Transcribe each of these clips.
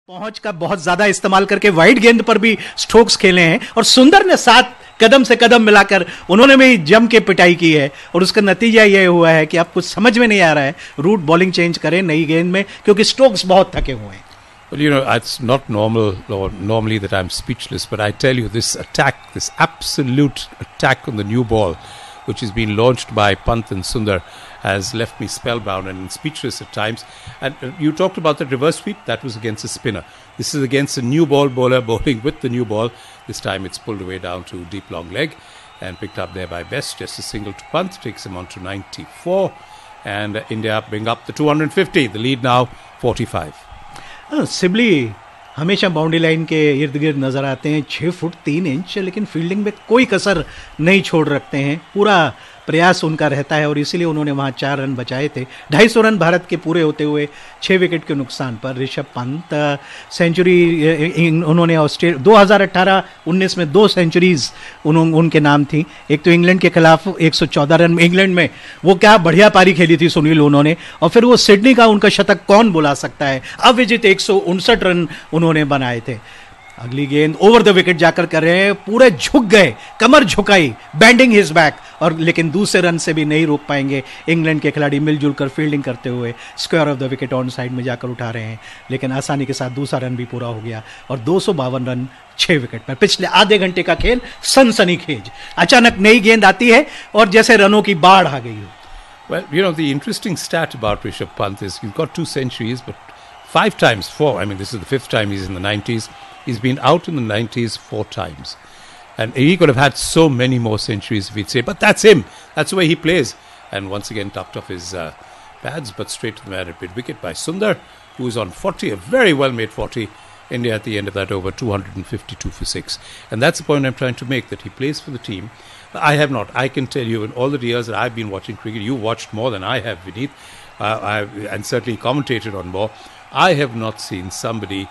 पहुंच का बहुत ज्यादा इस्तेमाल करके वाइड गेंद पर भी स्ट्रोक्स खेले हैं और सुंदर ने 7 कदम से कदम मिलाकर उन्होंने भी जम के पिटाई की है और उसका नतीजा यह हुआ है कि अब कुछ समझ में नहीं आ रहा है, रूट बॉलिंग चेंज करें नई गेंद में क्योंकि स्ट्रोक्स बहुत थके हुए हैं. Well, you know, it's not normal or normally that I'm speechless, but I tell you, this attack, this absolute attack on the new ball, which has been launched by Pant and Sundar, has left me spellbound and speechless at times. And you talked about the reverse sweep. That was against a spinner. This is against a new ball bowler bowling with the new ball. This time it's pulled away down to deep long leg and picked up there by Best. Just a single to Pant takes him on to 94. And India bring up the 250. The lead now 45. Sibley हमेशा boundary line के इर्द गिर्द नजर आते हैं, 6 foot 3 inch, लेकिन fielding में कोई कसर नहीं छोड़ रखते हैं. पूरा प्रयास उनका रहता है और इसीलिए उन्होंने वहां 4 रन बचाए थे. 250 रन भारत के पूरे होते हुए 6 विकेट के नुकसान पर. ऋषभ पंत सेंचुरी उन्होंने ऑस्ट्रेलिया 2018-19 में 2 सेंचुरीज उनके नाम थी. एक तो इंग्लैंड के खिलाफ 114 रन इंग्लैंड में, वो क्या बढ़िया पारी खेली थी सुनील उन्होंने, और फिर वो सिडनी का उनका शतक कौन बुला सकता है. अविजित 159 रन उन्होंने बनाए थे. अगली गेंद ओवर द विकेट जाकर कर रहे हैं, पूरे झुक गए, कमर झुकाई, बैंडिंग हिज बैक, और लेकिन दूसरे रन से भी नहीं रोक पाएंगे इंग्लैंड के खिलाड़ी. मिलजुल कर फील्डिंग करते हुए square of the wicket on side में जाकर उठा रहे हैं, लेकिन आसानी के साथ दूसरा रन भी पूरा हो गया और 252 रन 6 विकेट पर. पिछले आधे घंटे का खेल सनसनीखेज. अचानक नई गेंद आती है और जैसे रनों की बाढ़ आ गई हो. Well, you know, the interesting stat about Rishabh Pant is he's got 2 centuries, but 5 times, 4. I mean, this is the 5th time he's in the 90s. He's been out in the 90s 4 times. And he could have had so many more centuries, we'd say. But that's him. That's the way he plays. And once again, tucked off his pads, but straight to the man at mid-wicket by Sundar, who's on 40, a very well-made 40. India at the end of that over 252 for 6. And that's the point I'm trying to make, that he plays for the team. I have not. I can tell you, in all the years that I've been watching cricket, you watched more than I have, Vineet, and certainly commentated on more. I have not seen somebody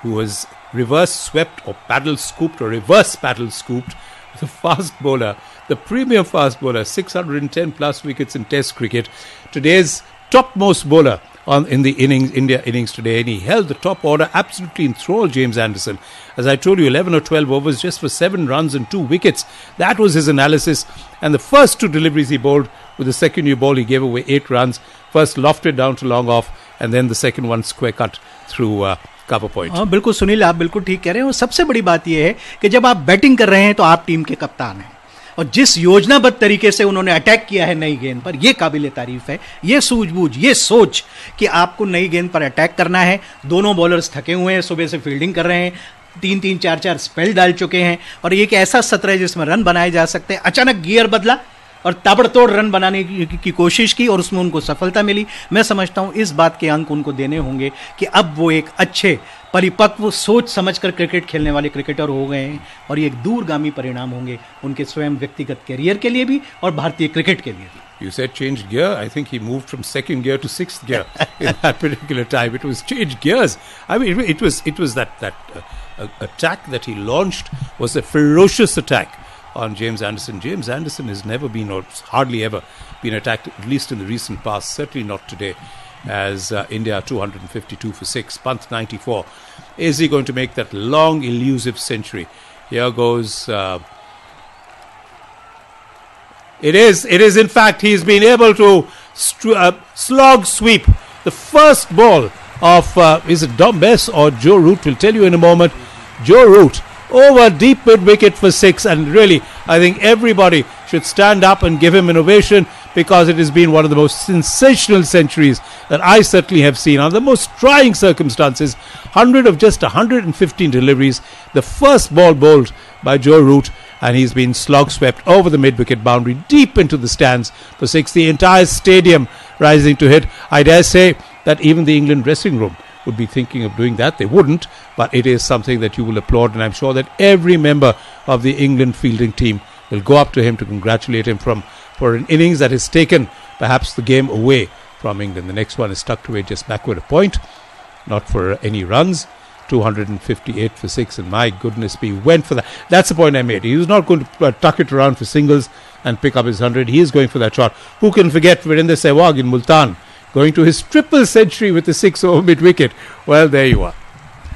who has reverse swept or paddle scooped or reverse paddle scooped the fast bowler, the premier fast bowler, 610 plus wickets in Test cricket. Today's topmost bowler in the India innings today, and he held the top order absolutely enthralled, James Anderson. As I told you, 11 or 12 overs just for 7 runs and 2 wickets. That was his analysis. And the first 2 deliveries he bowled, with the second new ball he gave away 8 runs. First lofted down to long off, and then the second one square cut through cover point. हाँ बिल्कुल सुनील, आप बिल्कुल ठीक कह रहे हैं. और सबसे बड़ी बात यह है कि जब आप बैटिंग कर रहे हैं तो आप टीम के कप्तान हैं, और जिस योजनाबद्ध तरीके से उन्होंने अटैक किया है नई गेंद पर, यह काबिल तारीफ है. यह सूझबूझ, यह सोच कि आपको नई गेंद पर अटैक करना है. दोनों बॉलर्स थके हुए हैं, सुबह से फील्डिंग कर रहे हैं, 3-3, 4-4 स्पेल डाल चुके हैं, और एक ऐसा सत्र है जिसमें रन बनाए जा सकते हैं. अचानक गियर बदला और ताबड़तोड़ रन बनाने की कोशिश की और उसमें उनको सफलता मिली. मैं समझता हूं इस बात के अंक उनको देने होंगे कि अब वो एक अच्छे परिपक्व सोच समझकर क्रिकेट खेलने वाले क्रिकेटर हो गए हैं, और ये एक दूरगामी परिणाम होंगे उनके स्वयं व्यक्तिगत करियर के लिए भी और भारतीय क्रिकेट के लिए भी. You said change gear. I think he moved from 2nd gear to 6th gear in that particular time. It was changed gears. I mean, it was that attack that he launched was a ferocious attack on James Anderson. James Anderson has never been, or hardly ever been attacked, at least in the recent past. Certainly not today, as India 252 for 6, Pant 94. Is he going to make that long, elusive century? Here goes. It is. In fact, he's been able to slog sweep the first ball of, is it Dom Bess or Joe Root? We'll tell you in a moment. Joe Root over deep mid-wicket for 6, and really, I think everybody should stand up and give him an ovation, because it has been one of the most sensational centuries that I certainly have seen under the most trying circumstances. 100 of just 115 deliveries, the first ball bowled by Joe Root, and he's been slog swept over the mid-wicket boundary deep into the stands for 6. The entire stadium rising to hit. I dare say that even the England dressing room would be thinking of doing that. They wouldn't, but it is something that you will applaud, and I'm sure that every member of the England fielding team will go up to him to congratulate him for an innings that has taken perhaps the game away from England. The next one is tucked away just backward a point, not for any runs. 258 for 6, and my goodness me, went for that. That's the point I made. He was not going to tuck it around for singles and pick up his 100. He is going for that shot. Who can forget Virender Sehwag in Multan going to his triple century with the 6 over mid-wicket? Well, there you are.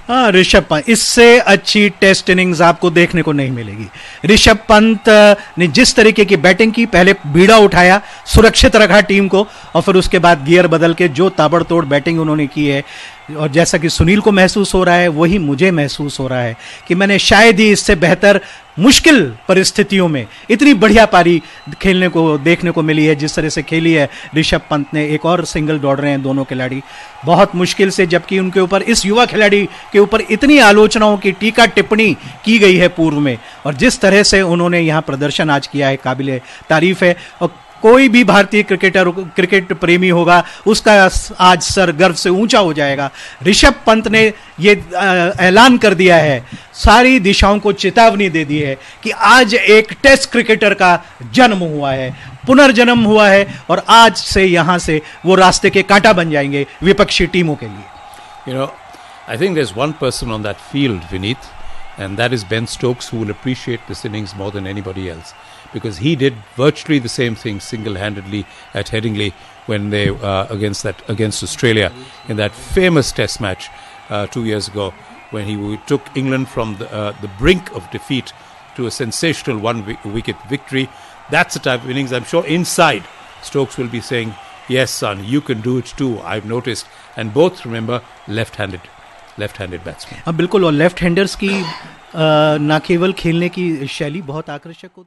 हाँ, ऋषभ पंत, इससे अच्छी test innings आपको देखने को नहीं मिलेगी। ऋषभ पंत ने जिस तरीके की बैटिंग की, पहले बीड़ा उठाया, सुरक्षित रखा टीम को, और फिर उसके बाद गियर बदल के जो ताबड़तोड़ बैटिंग उन्होंने की है, और जैसा कि सुनील को महसूस हो रहा है वही मुझे महसूस हो रहा है कि मैंने शायद ही इससे बेहतर मुश्किल परिस्थितियों में इतनी बढ़िया पारी खेलने को देखने को मिली है जिस तरह से खेली है ऋषभ पंत ने। एक और सिंगल दौड़ रहे हैं दोनों खिलाड़ी बहुत मुश्किल से, जबकि उनके ऊपर, इस युवा खिलाड़ी के ऊपर इतनी आलोचनाओं की टीका टिप्पणी की गई है पूर्व में, और जिस तरह से उन्होंने यहाँ प्रदर्शन आज किया है काबिल तारीफ है। और कोई भी भारतीय क्रिकेट प्रेमी होगा उसका आज सर गर्व से ऊंचा हो जाएगा। ऋषभ पंत ने ये ऐलान कर दिया है, सारी दिशाओं को चेतावनी दे दी है कि आज एक टेस्ट क्रिकेटर का जन्म हुआ है, पुनर्जन्म हुआ है, और आज से यहां से वो रास्ते के कांटा बन जाएंगे विपक्षी टीमों के लिए। You know, I think there's one person on that field, Vineet, and that is Ben Stokes, who will appreciate this innings more than anybody else, because he did virtually the same thing single-handedly at Headingley when they against Australia in that famous Test match 2 years ago, when he took England from the brink of defeat to a sensational one-wicket victory. That's the type of innings I'm sure inside Stokes will be saying, "Yes, son, you can do it too. I've noticed." And both, remember, left-handed batsmen. हाँ बिल्कुल, और left handers की ना केवल खेलने की शैली बहुत आकर्षक होती है।